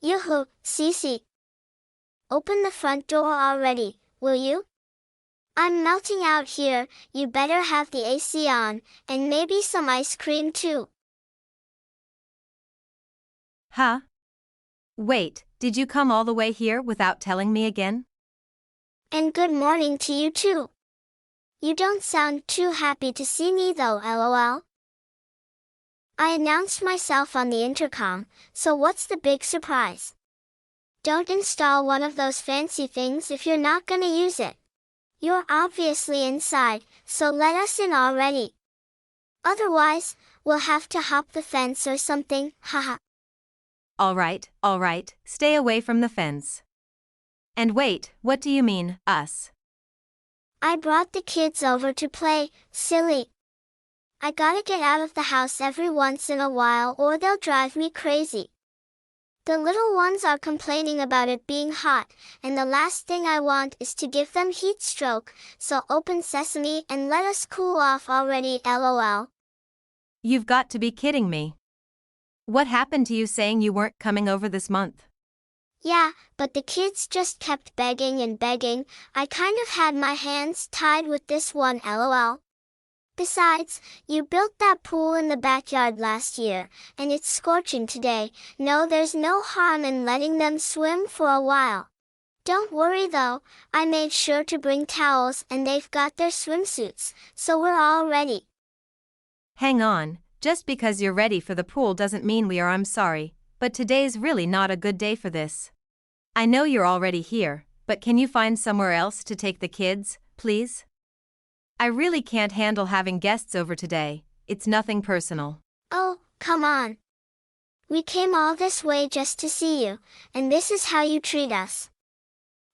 Yoo-hoo, Cece. Open the front door already, will you? I'm melting out here, you better have the AC on, and maybe some ice cream too. Huh? Wait, did you come all the way here without telling me again? And good morning to you too. You don't sound too happy to see me though, lol. I announced myself on the intercom, so what's the big surprise? Don't install one of those fancy things if you're not gonna use it. You're obviously inside, so let us in already. Otherwise, we'll have to hop the fence or something, haha. All right, stay away from the fence. And wait, what do you mean, us? I brought the kids over to play, silly. I gotta get out of the house every once in a while or they'll drive me crazy. The little ones are complaining about it being hot, and the last thing I want is to give them heat stroke, so open sesame and let us cool off already, lol. You've got to be kidding me. What happened to you saying you weren't coming over this month? Yeah, but the kids just kept begging and begging. I kind of had my hands tied with this one, lol. Besides, you built that pool in the backyard last year, and it's scorching today. No, there's no harm in letting them swim for a while. Don't worry though, I made sure to bring towels and they've got their swimsuits, so we're all ready. Hang on, just because you're ready for the pool doesn't mean we are. I'm sorry, but today's really not a good day for this. I know you're already here, but can you find somewhere else to take the kids, please? I really can't handle having guests over today. It's nothing personal. Oh, come on. We came all this way just to see you, and this is how you treat us.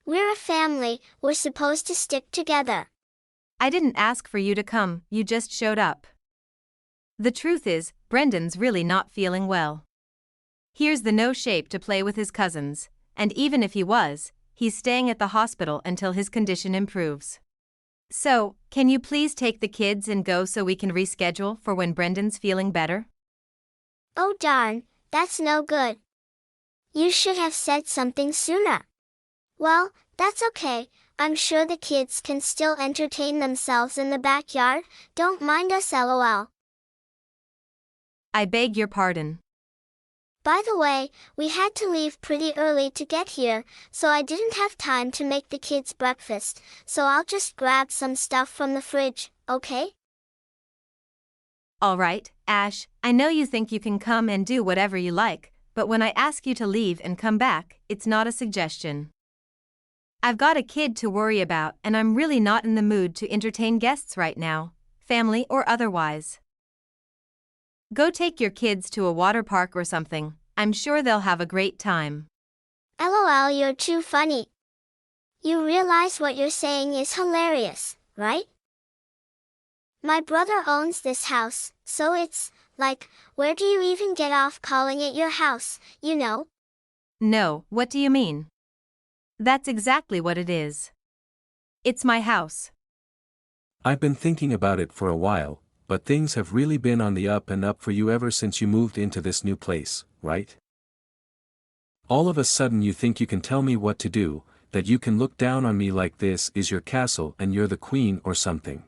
We're a family, we're supposed to stick together. I didn't ask for you to come, you just showed up. The truth is, Brendan's really not feeling well. Here's the no shape to play with his cousins, and even if he was, he's staying at the hospital until his condition improves. So, can you please take the kids and go so we can reschedule for when Brendan's feeling better? Oh darn, that's no good. You should have said something sooner. Well, that's okay, I'm sure the kids can still entertain themselves in the backyard, don't mind us lol. I beg your pardon. By the way, we had to leave pretty early to get here, so I didn't have time to make the kids breakfast, so I'll just grab some stuff from the fridge, okay? All right, Ash, I know you think you can come and do whatever you like, but when I ask you to leave and come back, it's not a suggestion. I've got a kid to worry about and I'm really not in the mood to entertain guests right now, family or otherwise. Go take your kids to a water park or something, I'm sure they'll have a great time. LOL, you're too funny. You realize what you're saying is hilarious, right? My brother owns this house, so it's, like, where do you even get off calling it your house, you know? No, what do you mean? That's exactly what it is. It's my house. I've been thinking about it for a while, but things have really been on the up and up for you ever since you moved into this new place, right? All of a sudden you think you can tell me what to do, that you can look down on me like this is your castle and you're the queen or something.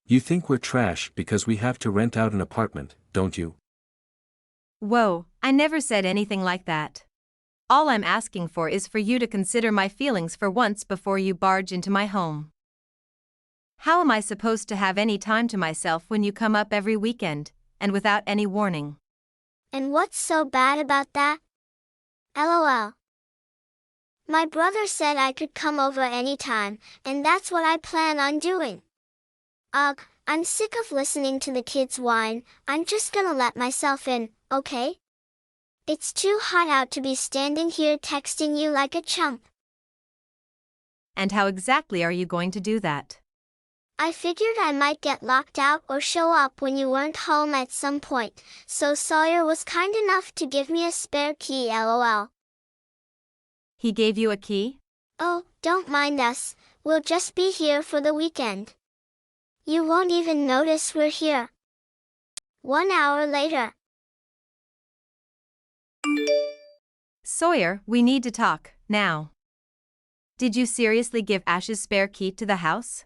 You think we're trash because we have to rent out an apartment, don't you? Whoa, I never said anything like that. All I'm asking for is for you to consider my feelings for once before you barge into my home. How am I supposed to have any time to myself when you come up every weekend, and without any warning? And what's so bad about that? LOL. My brother said I could come over anytime, and that's what I plan on doing. Ugh, I'm sick of listening to the kids whine, I'm just gonna let myself in, okay? It's too hot out to be standing here texting you like a chump. And how exactly are you going to do that? I figured I might get locked out or show up when you weren't home at some point, so Sawyer was kind enough to give me a spare key, lol. He gave you a key? Oh, don't mind us, we'll just be here for the weekend. You won't even notice we're here. 1 hour later. Sawyer, we need to talk, now. Did you seriously give Ash's spare key to the house?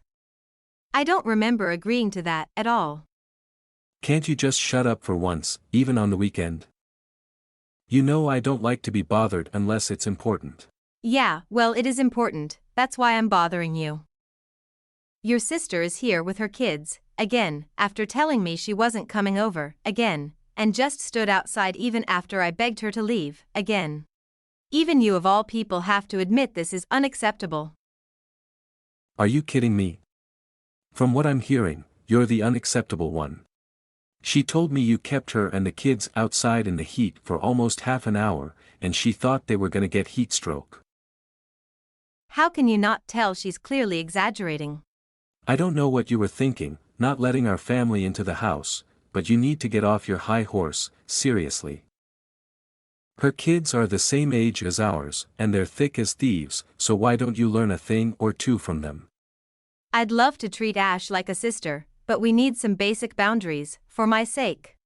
I don't remember agreeing to that at all. Can't you just shut up for once, even on the weekend? You know I don't like to be bothered unless it's important. Yeah, well, it is important, that's why I'm bothering you. Your sister is here with her kids, again, after telling me she wasn't coming over, again, and just stood outside even after I begged her to leave, again. Even you of all people have to admit this is unacceptable. Are you kidding me? From what I'm hearing, you're the unacceptable one. She told me you kept her and the kids outside in the heat for almost half an hour, and she thought they were gonna get heat stroke. How can you not tell she's clearly exaggerating? I don't know what you were thinking, not letting our family into the house, but you need to get off your high horse, seriously. Her kids are the same age as ours, and they're thick as thieves, so why don't you learn a thing or two from them? I'd love to treat Ash like a sister, but we need some basic boundaries, for my sake.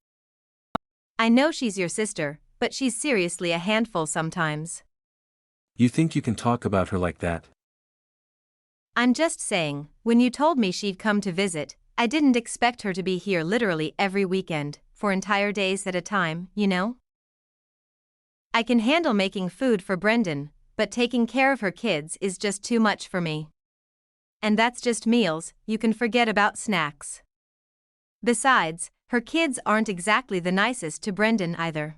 I know she's your sister, but she's seriously a handful sometimes. You think you can talk about her like that? I'm just saying, when you told me she'd come to visit, I didn't expect her to be here literally every weekend, for entire days at a time, you know? I can handle making food for Brendan, but taking care of her kids is just too much for me. And that's just meals, you can forget about snacks. Besides, her kids aren't exactly the nicest to Brendan either.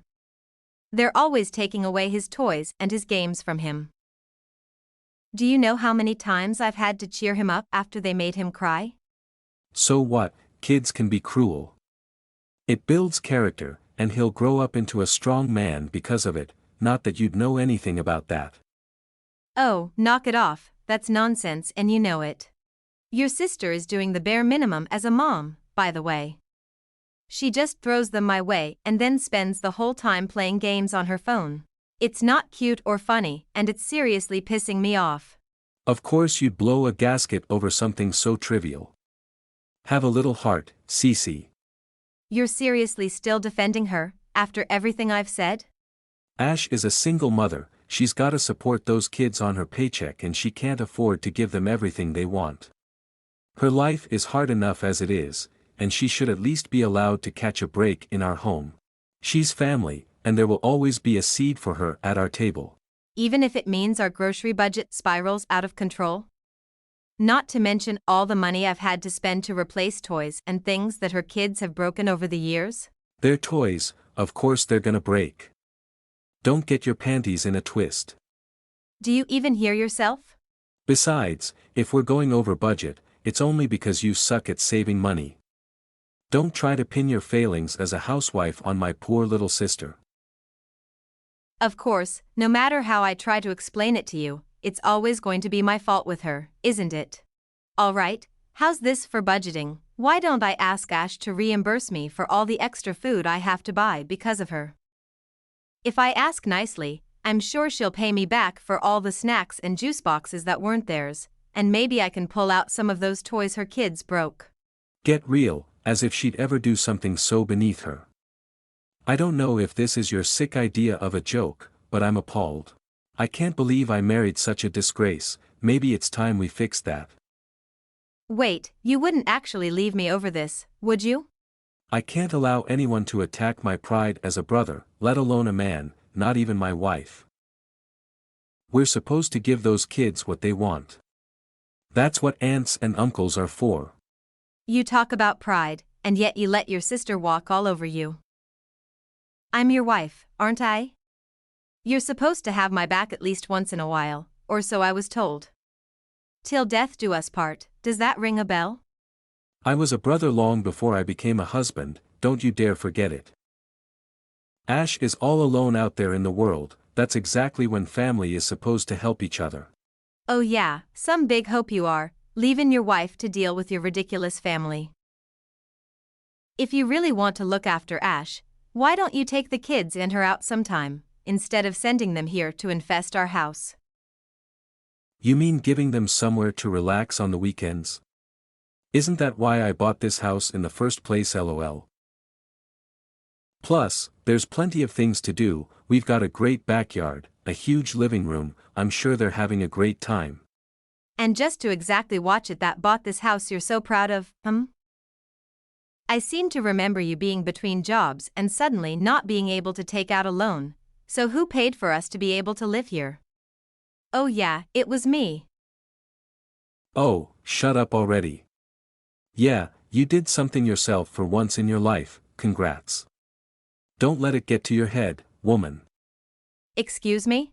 They're always taking away his toys and his games from him. Do you know how many times I've had to cheer him up after they made him cry? So what, kids can be cruel. It builds character, and he'll grow up into a strong man because of it, not that you'd know anything about that. Oh, knock it off, that's nonsense and you know it. Your sister is doing the bare minimum as a mom, by the way. She just throws them my way and then spends the whole time playing games on her phone. It's not cute or funny, and it's seriously pissing me off. Of course you'd blow a gasket over something so trivial. Have a little heart, Cece. You're seriously still defending her, after everything I've said? Ash is a single mother, she's gotta support those kids on her paycheck and she can't afford to give them everything they want. Her life is hard enough as it is, and she should at least be allowed to catch a break in our home. She's family, and there will always be a seat for her at our table. Even if it means our grocery budget spirals out of control? Not to mention all the money I've had to spend to replace toys and things that her kids have broken over the years? They're toys, of course they're gonna break. Don't get your panties in a twist. Do you even hear yourself? Besides, if we're going over budget, it's only because you suck at saving money. Don't try to pin your failings as a housewife on my poor little sister. Of course, no matter how I try to explain it to you, it's always going to be my fault with her, isn't it? Alright, how's this for budgeting? Why don't I ask Ash to reimburse me for all the extra food I have to buy because of her? If I ask nicely, I'm sure she'll pay me back for all the snacks and juice boxes that weren't theirs, and maybe I can pull out some of those toys her kids broke. Get real, as if she'd ever do something so beneath her. I don't know if this is your sick idea of a joke, but I'm appalled. I can't believe I married such a disgrace. Maybe it's time we fix that. Wait, you wouldn't actually leave me over this, would you? I can't allow anyone to attack my pride as a brother, let alone a man, not even my wife. We're supposed to give those kids what they want. That's what aunts and uncles are for. You talk about pride, and yet you let your sister walk all over you. I'm your wife, aren't I? You're supposed to have my back at least once in a while, or so I was told. Till death do us part, does that ring a bell? I was a brother long before I became a husband, don't you dare forget it. Ash is all alone out there in the world, that's exactly when family is supposed to help each other. Oh yeah, some big hope you are, leaving your wife to deal with your ridiculous family. If you really want to look after Ash, why don't you take the kids and her out sometime, instead of sending them here to infest our house? You mean giving them somewhere to relax on the weekends? Isn't that why I bought this house in the first place, lol? Plus, there's plenty of things to do, we've got a great backyard, a huge living room, I'm sure they're having a great time. And just to exactly watch it that bought this house you're so proud of, I seem to remember you being between jobs and suddenly not being able to take out a loan. So who paid for us to be able to live here? Oh yeah, it was me. Oh, shut up already. Yeah, you did something yourself for once in your life, congrats. Don't let it get to your head, woman. Excuse me?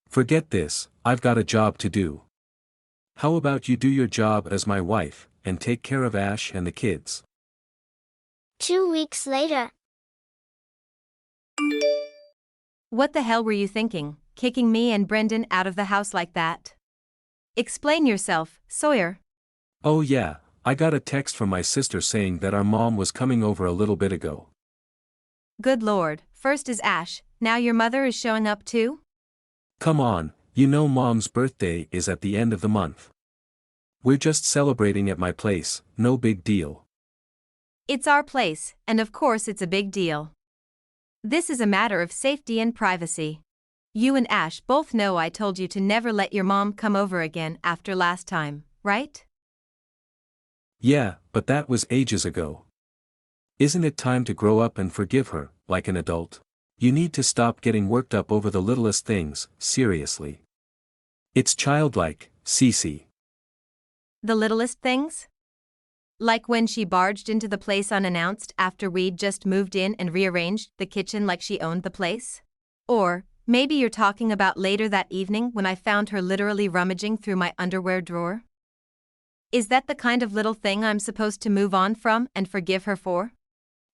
Forget this, I've got a job to do. How about you do your job as my wife, and take care of Ash and the kids? 2 weeks later. What the hell were you thinking, kicking me and Brendan out of the house like that? Explain yourself, Sawyer. Oh yeah, I got a text from my sister saying that our mom was coming over a little bit ago. Good lord, first is Ash, now your mother is showing up too? Come on, you know Mom's birthday is at the end of the month. We're just celebrating at my place, no big deal. It's our place, and of course it's a big deal. This is a matter of safety and privacy. You and Ash both know I told you to never let your mom come over again after last time, right? Yeah, but that was ages ago. Isn't it time to grow up and forgive her, like an adult? You need to stop getting worked up over the littlest things, seriously. It's childlike, Cece. The littlest things? Like when she barged into the place unannounced after we'd just moved in and rearranged the kitchen like she owned the place? Or, maybe you're talking about later that evening when I found her literally rummaging through my underwear drawer? Is that the kind of little thing I'm supposed to move on from and forgive her for?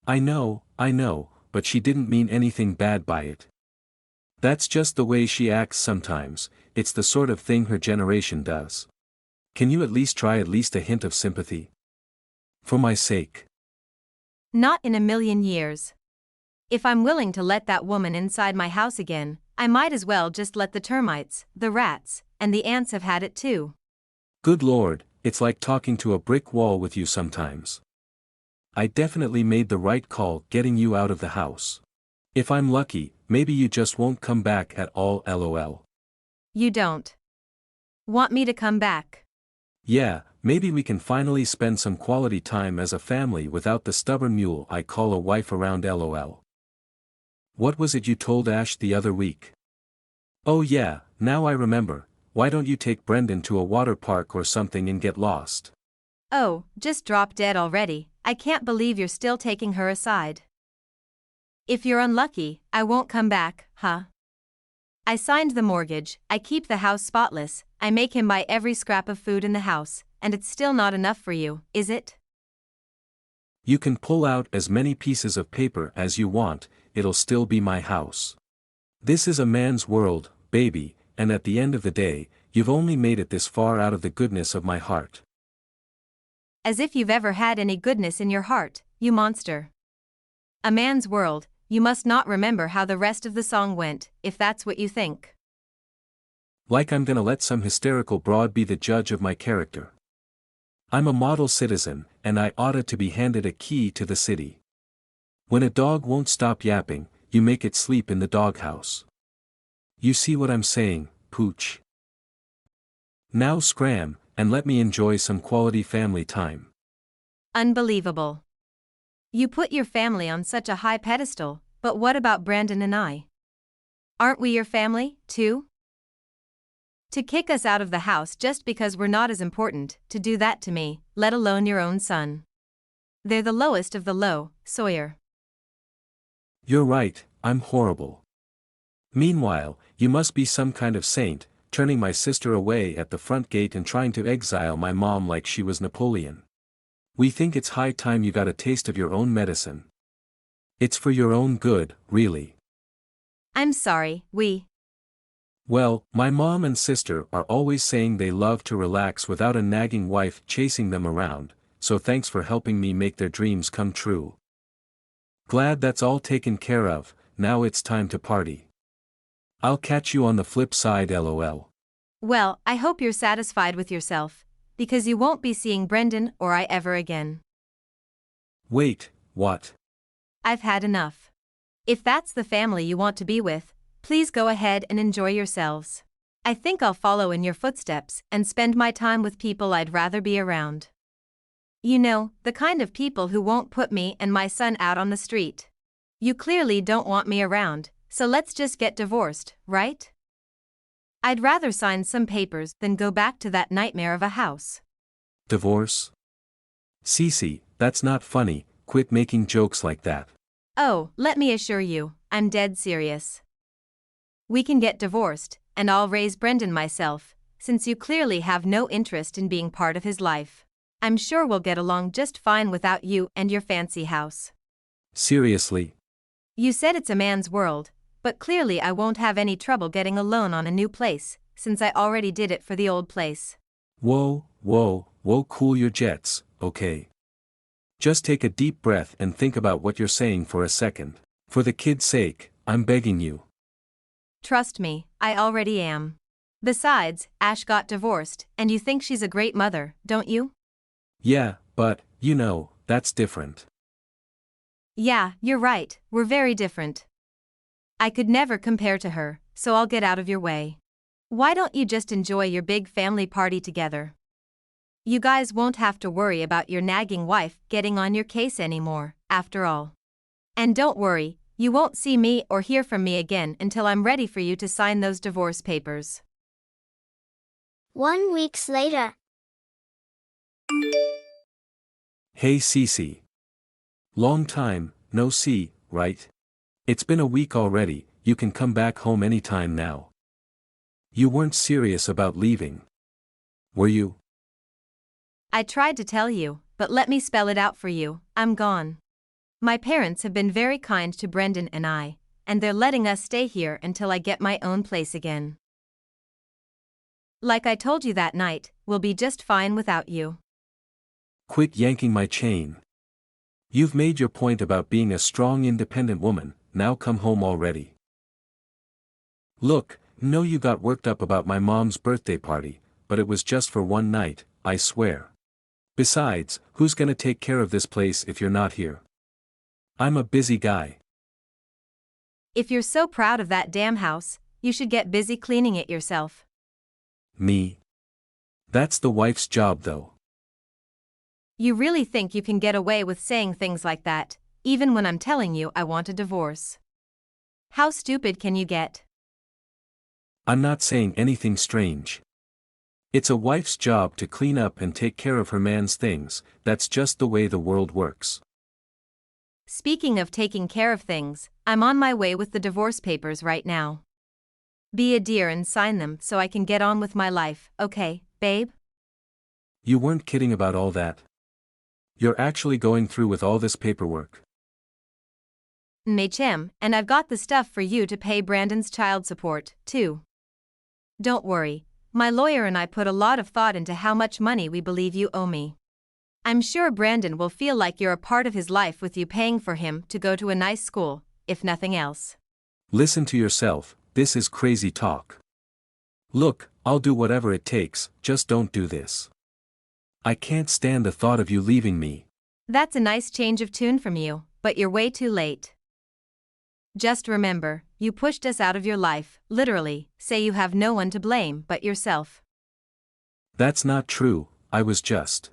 I know, but she didn't mean anything bad by it. That's just the way she acts sometimes, it's the sort of thing her generation does. Can you at least try a hint of sympathy? For my sake. Not in a million years. If I'm willing to let that woman inside my house again, I might as well just let the termites, the rats, and the ants have had it too. Good lord, it's like talking to a brick wall with you sometimes. I definitely made the right call getting you out of the house. If I'm lucky, maybe you just won't come back at all, lol. You don't want me to come back? Yeah, maybe we can finally spend some quality time as a family without the stubborn mule I call a wife around, lol. What was it you told Ash the other week? Oh yeah, now I remember, why don't you take Brendan to a water park or something and get lost? Oh, just drop dead already, I can't believe you're still taking her aside. If you're unlucky, I won't come back, huh? I signed the mortgage, I keep the house spotless, I make him buy every scrap of food in the house, and it's still not enough for you, is it? You can pull out as many pieces of paper as you want, it'll still be my house. This is a man's world, baby, and at the end of the day, you've only made it this far out of the goodness of my heart. As if you've ever had any goodness in your heart, you monster. A man's world, you must not remember how the rest of the song went, if that's what you think. Like I'm gonna let some hysterical broad be the judge of my character. I'm a model citizen, and I oughta to be handed a key to the city. When a dog won't stop yapping, you make it sleep in the doghouse. You see what I'm saying, Pooch? Now scram, and let me enjoy some quality family time. Unbelievable. You put your family on such a high pedestal, but what about Brandon and I? Aren't we your family, too? To kick us out of the house just because we're not as important, to do that to me, let alone your own son. They're the lowest of the low, Sawyer. You're right, I'm horrible. Meanwhile, you must be some kind of saint, turning my sister away at the front gate and trying to exile my mom like she was Napoleon. We think it's high time you got a taste of your own medicine. It's for your own good, really. I'm sorry, Well, my mom and sister are always saying they love to relax without a nagging wife chasing them around, so thanks for helping me make their dreams come true. Glad that's all taken care of, now it's time to party. I'll catch you on the flip side, lol. Well, I hope you're satisfied with yourself, because you won't be seeing Brendan or I ever again. Wait, what? I've had enough. If that's the family you want to be with, please go ahead and enjoy yourselves. I think I'll follow in your footsteps and spend my time with people I'd rather be around. You know, the kind of people who won't put me and my son out on the street. You clearly don't want me around, so let's just get divorced, right? I'd rather sign some papers than go back to that nightmare of a house. Divorce? Cece, that's not funny, quit making jokes like that. Oh, let me assure you, I'm dead serious. We can get divorced, and I'll raise Brendan myself, since you clearly have no interest in being part of his life. I'm sure we'll get along just fine without you and your fancy house. Seriously? You said it's a man's world, but clearly I won't have any trouble getting a loan on a new place, since I already did it for the old place. Whoa, cool your jets, okay? Just take a deep breath and think about what you're saying for a second. For the kid's sake, I'm begging you. Trust me, I already am. Besides, Ash got divorced, and you think she's a great mother, don't you? Yeah, but, you know, that's different. Yeah, you're right, we're very different. I could never compare to her, so I'll get out of your way. Why don't you just enjoy your big family party together? You guys won't have to worry about your nagging wife getting on your case anymore, after all. And don't worry, you won't see me or hear from me again until I'm ready for you to sign those divorce papers. 1 week later. Hey Cece. Long time, no see, right? It's been a week already, you can come back home anytime now. You weren't serious about leaving. Were you? I tried to tell you, but let me spell it out for you, I'm gone. My parents have been very kind to Brendan and I, and they're letting us stay here until I get my own place again. Like I told you that night, we'll be just fine without you. Quit yanking my chain. You've made your point about being a strong independent woman, now come home already. Look, know you got worked up about my mom's birthday party, but it was just for one night, I swear. Besides, who's gonna take care of this place if you're not here? I'm a busy guy. If you're so proud of that damn house, you should get busy cleaning it yourself. Me? That's the wife's job though. You really think you can get away with saying things like that, even when I'm telling you I want a divorce? How stupid can you get? I'm not saying anything strange. It's a wife's job to clean up and take care of her man's things, that's just the way the world works. Speaking of taking care of things, I'm on my way with the divorce papers right now. Be a dear and sign them so I can get on with my life, okay, babe? You weren't kidding about all that. You're actually going through with all this paperwork. Machem, and I've got the stuff for you to pay Brandon's child support, too. Don't worry, my lawyer and I put a lot of thought into how much money we believe you owe me. I'm sure Brandon will feel like you're a part of his life with you paying for him to go to a nice school, if nothing else. Listen to yourself, this is crazy talk. Look, I'll do whatever it takes, just don't do this. I can't stand the thought of you leaving me. That's a nice change of tune from you, but you're way too late. Just remember, you pushed us out of your life, literally, say you have no one to blame but yourself. That's not true, I was just.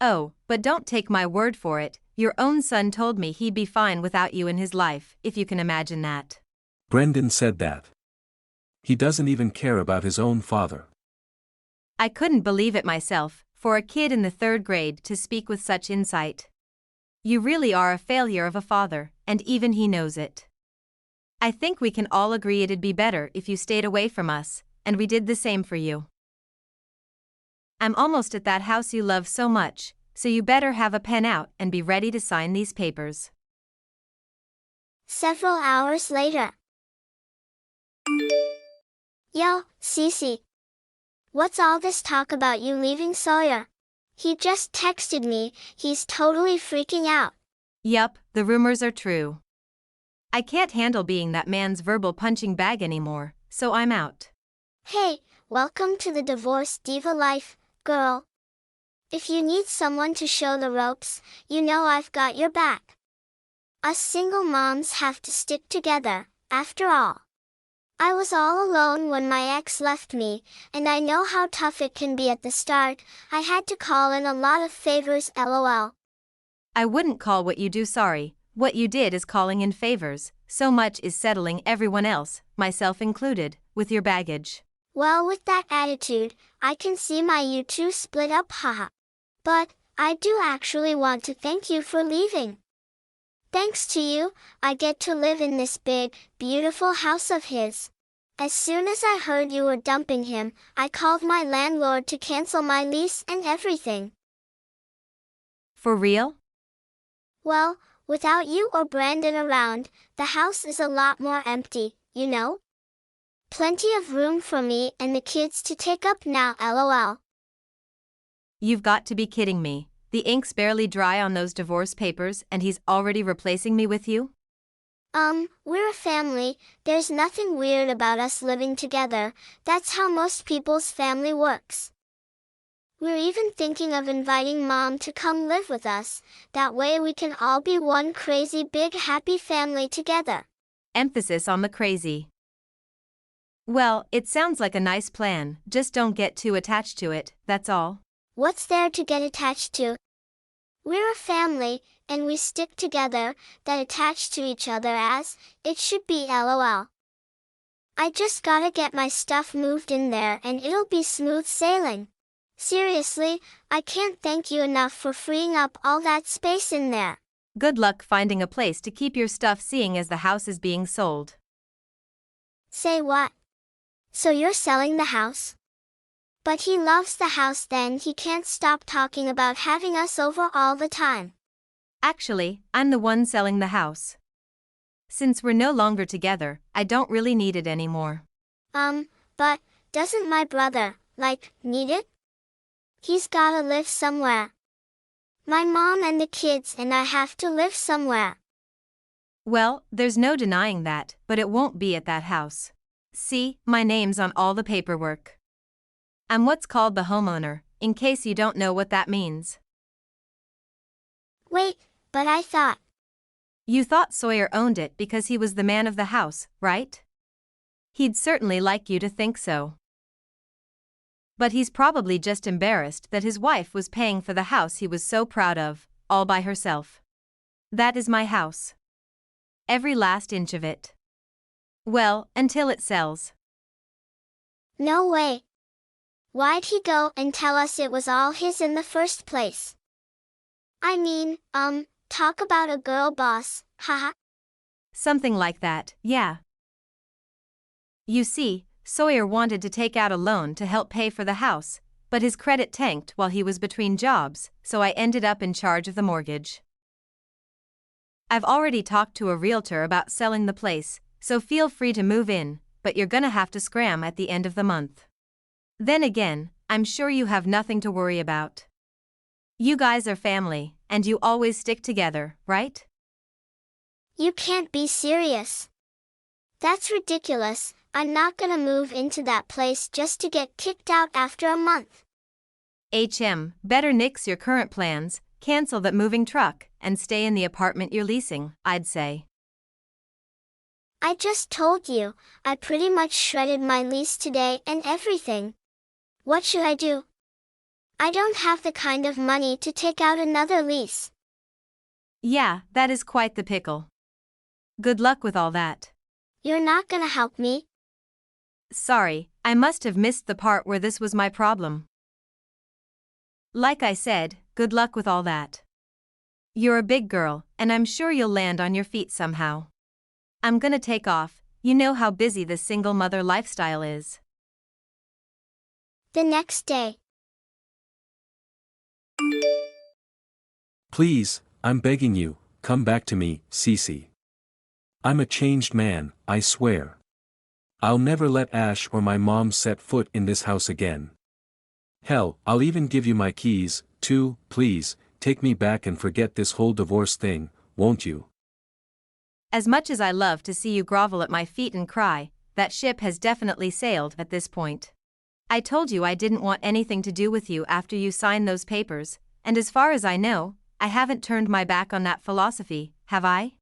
Oh, but don't take my word for it, your own son told me he'd be fine without you in his life, if you can imagine that. Brendan said that. He doesn't even care about his own father. I couldn't believe it myself, for a kid in the 3rd grade to speak with such insight. You really are a failure of a father, and even he knows it. I think we can all agree it'd be better if you stayed away from us, and we did the same for you. I'm almost at that house you love so much, so you better have a pen out and be ready to sign these papers. Several hours later. Yo, Cece. What's all this talk about you leaving Sawyer? He just texted me, he's totally freaking out. Yup, the rumors are true. I can't handle being that man's verbal punching bag anymore, so I'm out. Hey, welcome to the divorce diva life, girl. If you need someone to show the ropes, you know I've got your back. Us single moms have to stick together, after all. I was all alone when my ex left me, and I know how tough it can be at the start. I had to call in a lot of favors, lol. I wouldn't call what you do sorry. What you did is calling in favors. So much is settling everyone else, myself included, with your baggage. Well, with that attitude, I can see my you two split up, haha. But, I do actually want to thank you for leaving. Thanks to you, I get to live in this big, beautiful house of his. As soon as I heard you were dumping him, I called my landlord to cancel my lease and everything. For real? Well, without you or Brandon around, the house is a lot more empty, you know? Plenty of room for me and the kids to take up now, lol. You've got to be kidding me. The ink's barely dry on those divorce papers and he's already replacing me with you? We're a family. There's nothing weird about us living together. That's how most people's family works. We're even thinking of inviting Mom to come live with us. That way we can all be one crazy big happy family together. Emphasis on the crazy. Well, it sounds like a nice plan, just don't get too attached to it, that's all. What's there to get attached to? We're a family, and we stick together, that attached to each other as, it should be lol. I just gotta get my stuff moved in there and it'll be smooth sailing. Seriously, I can't thank you enough for freeing up all that space in there. Good luck finding a place to keep your stuff seeing as the house is being sold. Say what? So you're selling the house? But he loves the house, then he can't stop talking about having us over all the time. Actually, I'm the one selling the house. Since we're no longer together, I don't really need it anymore. But, doesn't my brother, need it? He's gotta live somewhere. My mom and the kids and I have to live somewhere. Well, there's no denying that, but it won't be at that house. See, my name's on all the paperwork. I'm what's called the homeowner, in case you don't know what that means. Wait, but I thought. You thought Sawyer owned it because he was the man of the house, right? He'd certainly like you to think so. But he's probably just embarrassed that his wife was paying for the house he was so proud of, all by herself. That is my house. Every last inch of it. Well, until it sells. No way. Why'd he go and tell us it was all his in the first place? I mean, talk about a girl boss, haha. Something like that, yeah. You see, Sawyer wanted to take out a loan to help pay for the house, but his credit tanked while he was between jobs, so I ended up in charge of the mortgage. I've already talked to a realtor about selling the place, so feel free to move in, but you're gonna have to scram at the end of the month. Then again, I'm sure you have nothing to worry about. You guys are family, and you always stick together, right? You can't be serious. That's ridiculous. I'm not gonna move into that place just to get kicked out after a month. Better nix your current plans, cancel that moving truck, and stay in the apartment you're leasing, I'd say. I just told you, I pretty much shredded my lease today and everything. What should I do? I don't have the kind of money to take out another lease. Yeah, that is quite the pickle. Good luck with all that. You're not gonna help me? Sorry, I must have missed the part where this was my problem. Like I said, good luck with all that. You're a big girl, and I'm sure you'll land on your feet somehow. I'm gonna take off, you know how busy the single mother lifestyle is. The next day. Please, I'm begging you, come back to me, Cece. I'm a changed man, I swear. I'll never let Ash or my mom set foot in this house again. Hell, I'll even give you my keys, too. Please, take me back and forget this whole divorce thing, won't you? As much as I love to see you grovel at my feet and cry, that ship has definitely sailed at this point. I told you I didn't want anything to do with you after you signed those papers, and as far as I know, I haven't turned my back on that philosophy, have I?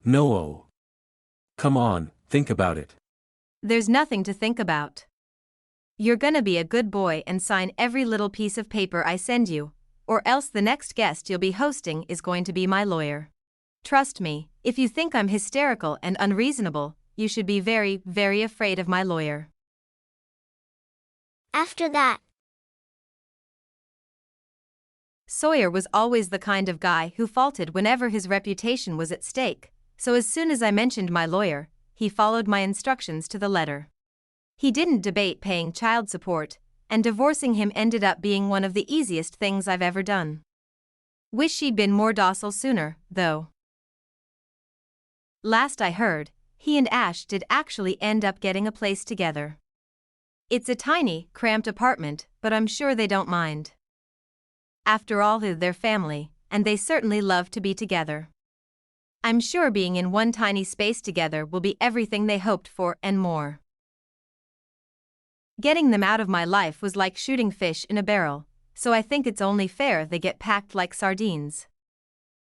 No. Come on, think about it. There's nothing to think about. You're gonna be a good boy and sign every little piece of paper I send you, or else the next guest you'll be hosting is going to be my lawyer. Trust me, if you think I'm hysterical and unreasonable, you should be very, very afraid of my lawyer. After that, Sawyer was always the kind of guy who faltered whenever his reputation was at stake, so as soon as I mentioned my lawyer, he followed my instructions to the letter. He didn't debate paying child support, and divorcing him ended up being one of the easiest things I've ever done. Wish she'd been more docile sooner, though. Last I heard, he and Ash did actually end up getting a place together. It's a tiny, cramped apartment, but I'm sure they don't mind. After all, they're their family, and they certainly love to be together. I'm sure being in one tiny space together will be everything they hoped for and more. Getting them out of my life was like shooting fish in a barrel, so I think it's only fair they get packed like sardines.